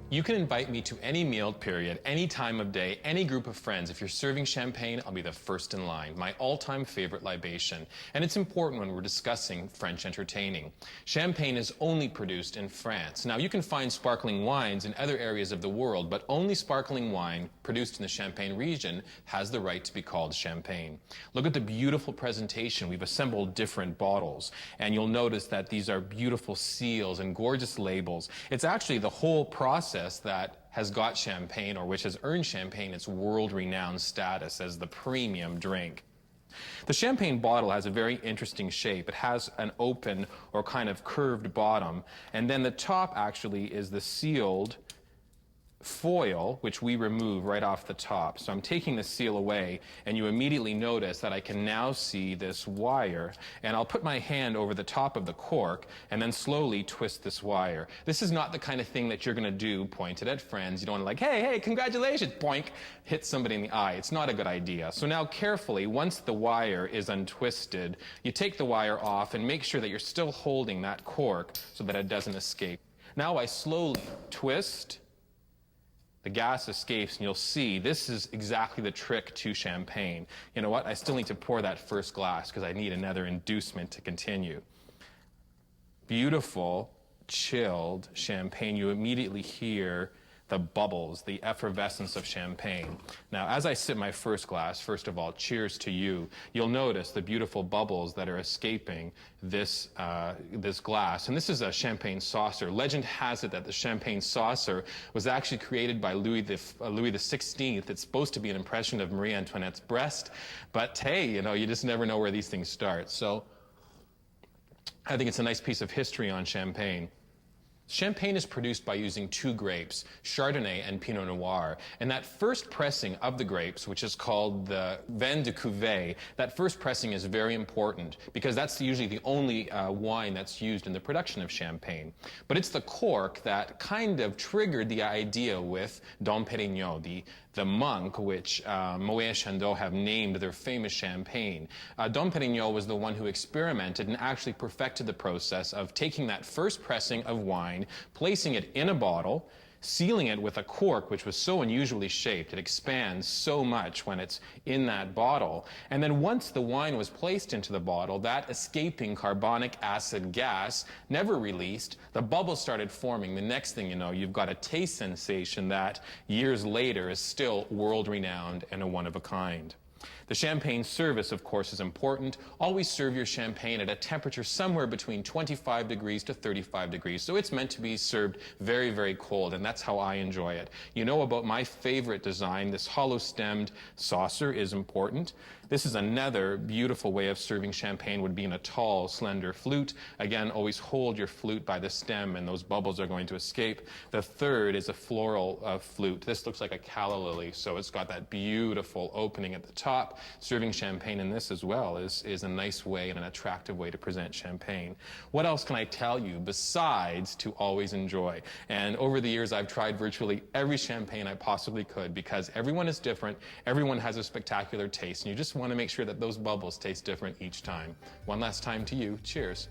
You can invite me to any meal period, any time of day, any group of friends. If you're serving champagne, I'll be the first in line, my all-time favorite libation. And it's important when we're discussing French entertaining. Champagne is only produced in France. Now, you can find sparkling wines in other areas of the world, but only sparkling wine produced in the Champagne region has the right to be called champagne. Look at the beautiful presentation. We've assembled different bottles, and you'll notice that these are beautiful seals and gorgeous labels. It's actually the whole process that has got champagne, or which has earned champagne its world-renowned status as the premium drink. The champagne bottle has a very interesting shape. It has an open or kind of curved bottom, and then the top actually is the sealed foil, which we remove right off the top. So I'm taking the seal away, and you immediately notice that I can now see this wire, and I'll put my hand over the top of the cork and then slowly twist this wire. This is not the kind of thing that you're going to do pointed at friends. You don't want to hey, congratulations, boink, hit somebody in the eye. It's not a good idea. So now carefully, once the wire is untwisted, you take the wire off and make sure that you're still holding that cork so that it doesn't escape. Now I slowly twist. The gas escapes, and you'll see this is exactly the trick to champagne. You know what? I still need to pour that first glass because I need another inducement to continue. Beautiful, chilled champagne. You immediately hear the bubbles, the effervescence of champagne. Now, as I sip my first glass, first of all, cheers to you. You'll notice the beautiful bubbles that are escaping this glass. And this is a champagne saucer. Legend has it that the champagne saucer was actually created by Louis XVI. It's supposed to be an impression of Marie Antoinette's breast. But hey, you just never know where these things start. So I think it's a nice piece of history on champagne. Champagne is produced by using two grapes, Chardonnay and Pinot Noir. And that first pressing of the grapes, which is called the vin de cuvée, that first pressing is very important because that's usually the only wine that's used in the production of champagne. But it's the cork that kind of triggered the idea with Dom Pérignon, the monk which Moet and Chandon have named their famous champagne. Dom Pérignon was the one who experimented and actually perfected the process of taking that first pressing of wine, placing it in a bottle, sealing it with a cork which was so unusually shaped. It expands so much when it's in that bottle. And then once the wine was placed into the bottle, that escaping carbonic acid gas never released. The bubbles started forming. The next thing you know, you've got a taste sensation that years later is still world-renowned and a one-of-a-kind. The champagne service, of course, is important. Always serve your champagne at a temperature somewhere between 25 degrees to 35 degrees. So it's meant to be served very, very cold, and that's how I enjoy it. You know about my favorite design. This hollow-stemmed saucer is important. This is another beautiful way of serving champagne, would be in a tall, slender flute. Again, always hold your flute by the stem, and those bubbles are going to escape. The third is a floral flute. This looks like a calla lily, so it's got that beautiful opening at the top. Serving champagne in this as well is a nice way and an attractive way to present champagne. What else can I tell you besides to always enjoy? And over the years, I've tried virtually every champagne I possibly could because everyone is different, everyone has a spectacular taste, and you just want to make sure that those bubbles taste different each time. One last time to you, cheers.